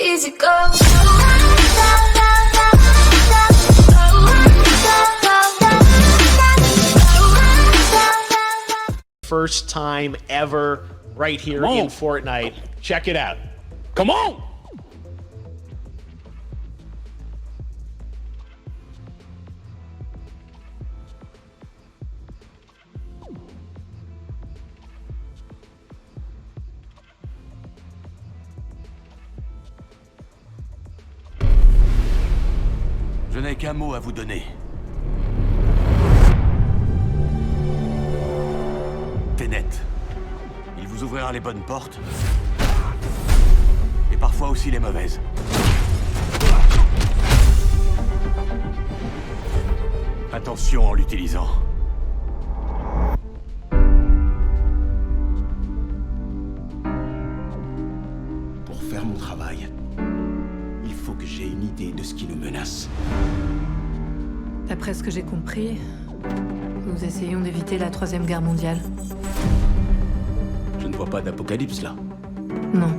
easy go. First time ever right here in Fortnite. Check it out. Come on! Je n'ai qu'un mot à vous donner. Tenet. Il vous ouvrira les bonnes portes. Et parfois aussi les mauvaises. Attention en l'utilisant. Pour faire mon travail, il faut que j'ai une idée de ce qui nous menace. D'après ce que j'ai compris, nous essayons d'éviter la Troisième Guerre mondiale. Je ne vois pas d'apocalypse là. Non.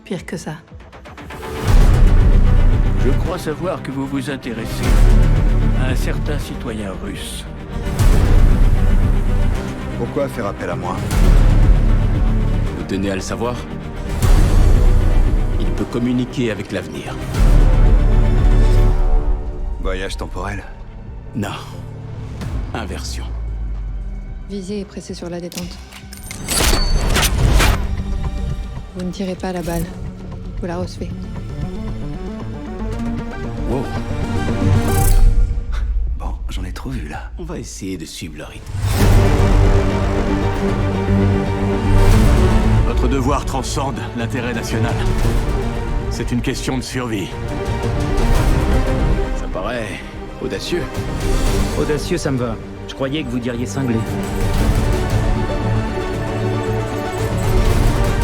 Pire que ça. Je crois savoir que vous vous intéressez à un certain citoyen russe. Pourquoi faire appel à moi? Vous tenez à le savoir? Il peut communiquer avec l'avenir. Voyage temporel? Non. Inversion. Visez et pressez sur la détente. Vous ne tirez pas la balle. Vous la recevez. Wow. Bon, j'en ai trop vu là. On va essayer de suivre le rythme. Votre devoir transcende l'intérêt national. C'est une question de survie. Ça paraît audacieux. Audacieux, ça me va. Je croyais que vous diriez cinglé.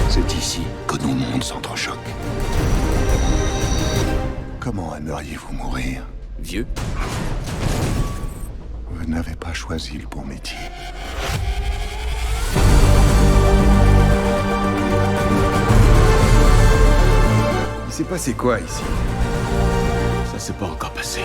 C'est ici que nos mondes s'entrechoquent. Comment aimeriez-vous mourir? Vieux. Vous n'avez pas choisi le bon métier. Il s'est passé quoi ici? Ça s'est pas encore passé.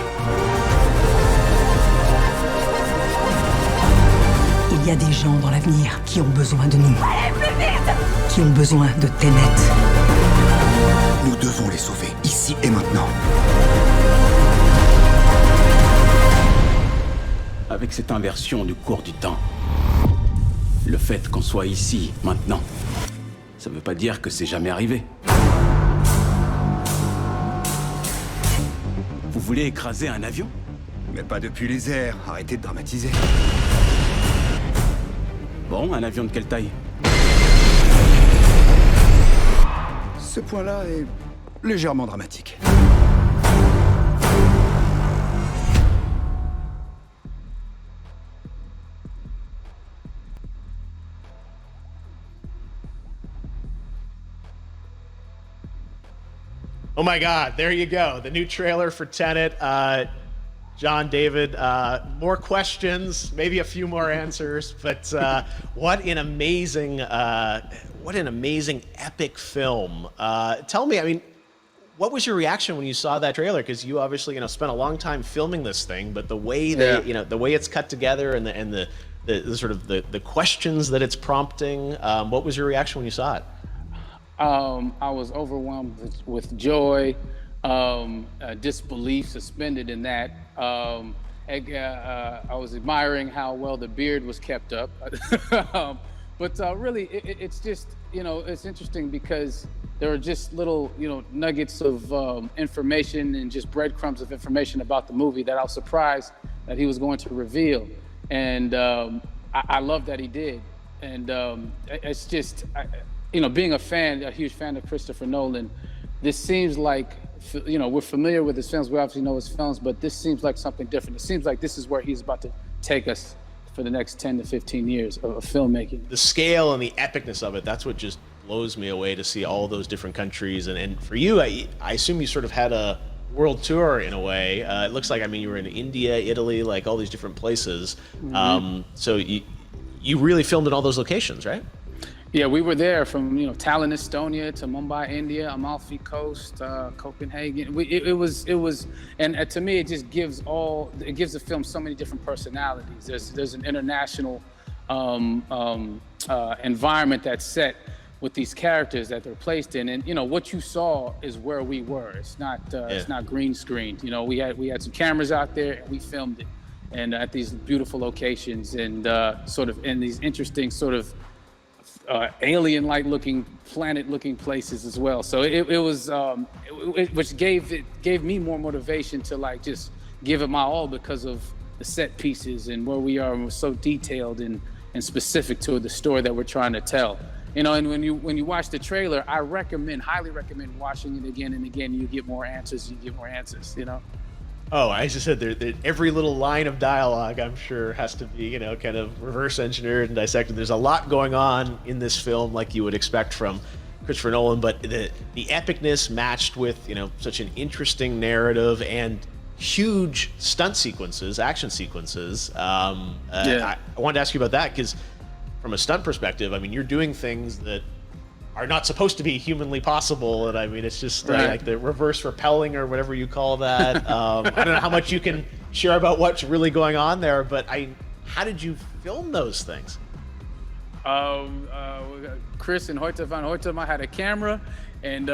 Il y a des gens dans l'avenir qui ont besoin de nous. Allez, plus vite! Qui ont besoin de Tenet. Nous devons les sauver, ici et maintenant. Avec cette inversion du cours du temps, le fait qu'on soit ici, maintenant, ça veut pas dire que c'est jamais arrivé. Vous voulez écraser un avion? Mais pas depuis les airs, arrêtez de dramatiser. Bon, un avion de quelle taille? Ce point-là est légèrement dramatique. Oh my God, there you go. The new trailer for Tenet. John, David, more questions, maybe a few more answers, but what an amazing epic film. Tell me, I mean, what was your reaction when you saw that trailer? Because you obviously, spent a long time filming this thing, but the way the way it's cut together and the sort of the questions that it's prompting, what was your reaction when you saw it? I was overwhelmed with joy, disbelief suspended in that. I was admiring how well the beard was kept up. But really, it's just, it's interesting because there are just little, nuggets of information and just breadcrumbs of information about the movie that I was surprised that he was going to reveal. And I love that he did. And it's just, being a huge fan of Christopher Nolan, this seems like, we're familiar with his films, we obviously know his films, but this seems like something different. It seems like this is where he's about to take us for the next 10 to 15 years of filmmaking. The scale and the epicness of it, that's what just blows me away, to see all those different countries. And for you, I assume you sort of had a world tour in a way. It looks like, you were in India, Italy, like all these different places. So you really filmed in all those locations, right? Yeah, we were there from Tallinn, Estonia to Mumbai, India, Amalfi Coast, Copenhagen. It was, and to me, it just gives the film so many different personalities. There's an international environment that's set with these characters that they're placed in, and what you saw is where we were. It's not green screened. We had some cameras out there and we filmed it, and at these beautiful locations and sort of in these interesting sort of alien-like looking, planet-looking places as well. So it was, which gave me more motivation to like just give it my all because of the set pieces and where we are, and we're so detailed and specific to the story that we're trying to tell. And when you watch the trailer, I highly recommend watching it again and again. You get more answers. Oh, I just said every little line of dialogue, I'm sure, has to be, kind of reverse engineered and dissected. There's a lot going on in this film, like you would expect from Christopher Nolan, but the epicness matched with, such an interesting narrative and huge stunt sequences, action sequences. I wanted to ask you about that because from a stunt perspective, I mean, you're doing things that are not supposed to be humanly possible, and I mean, it's just like the reverse rappelling or whatever you call that. I don't know how much you can share about what's really going on there, but how did you film those things? Chris and Hoyte van Hoytema had a camera, and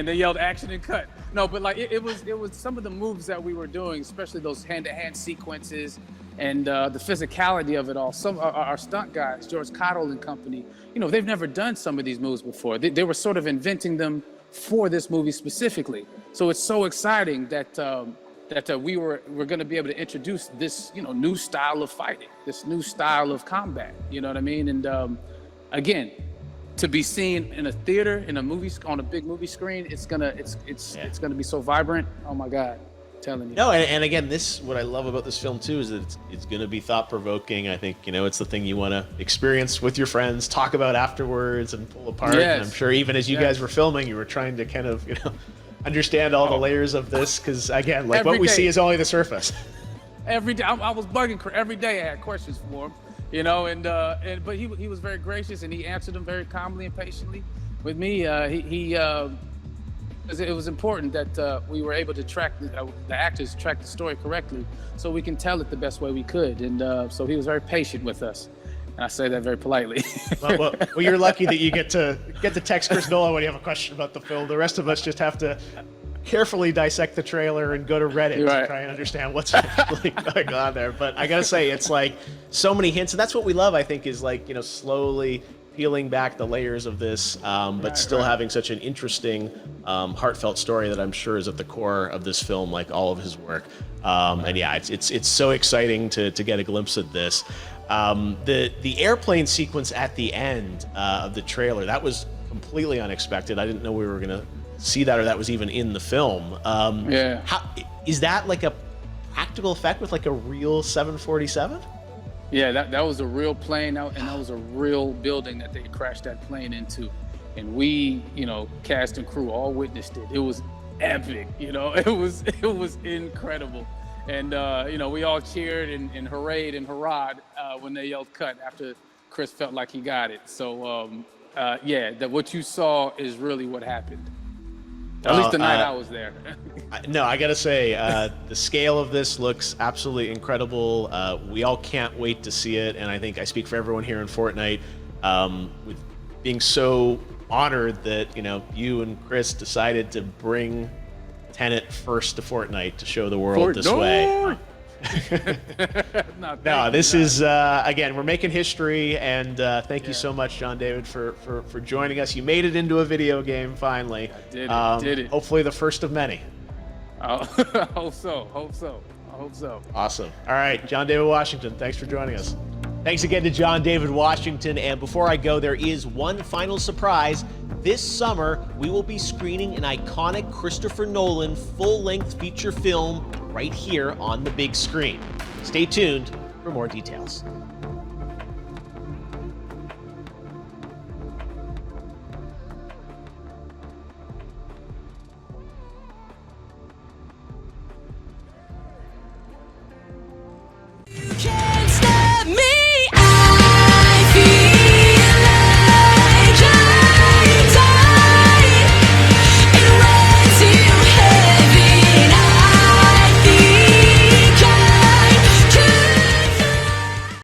they yelled action and cut. No, but like it was some of the moves that we were doing, especially those hand-to-hand sequences and the physicality of it all. Some our stunt guys, George Cottle and company, they've never done some of these moves before. They were sort of inventing them for this movie specifically. So it's so exciting that we're going to be able to introduce this new style of fighting, this new style of combat. You know what I mean? And again, to be seen in a theater, in a movie, on a big movie screen, it's gonna be so vibrant. Oh my God, I'm telling you. No, and again, what I love about this film too is that it's gonna be thought provoking. I think it's the thing you want to experience with your friends, talk about afterwards, and pull apart. Yes. And I'm sure even as you guys were filming, you were trying to kind of understand all the layers of this because again, like what we see is only the surface. Every day, I was bugging. Every day, I had questions for him. But he was very gracious and he answered them very calmly and patiently with me. It was important that we were able to track the actors track the story correctly so we can tell it the best way we could. And so he was very patient with us. And I say that very politely. well, you're lucky that you get to text Chris Nolan when you have a question about the film. The rest of us just have to carefully dissect the trailer and go to Reddit to try and understand what's really going on there. But I gotta say, it's like so many hints, and that's what we love, I think, is like slowly peeling back the layers of this, but still having such an interesting, heartfelt story that I'm sure is at the core of this film, like all of his work. And yeah, it's so exciting to get a glimpse of this. The airplane sequence at the end of the trailer, that was completely unexpected. I didn't know we were gonna see that, or that was even in the film. How is that like a practical effect with like a real 747? Yeah, that was a real plane, and that was a real building that they crashed that plane into, and we, cast and crew all witnessed it. It was epic, it was incredible, and we all cheered and hurrayed and hurrahed when they yelled cut after Chris felt like he got it. So that what you saw is really what happened. At least the night I was there. No, I gotta say, the scale of this looks absolutely incredible. We all can't wait to see it, and I think I speak for everyone here in Fortnite, with being so honored that you and Chris decided to bring Tenet first to Fortnite to show the world this way. No, this is again, we're making history, and thank you so much, John David, for joining us. You made it into a video game finally. I did it. Hopefully the first of many. I hope so. Awesome. All right, John David Washington, thanks for joining us. Thanks again to John David Washington. And before I go, there is one final surprise. This summer, we will be screening an iconic Christopher Nolan full-length feature film right here on the big screen. Stay tuned for more details.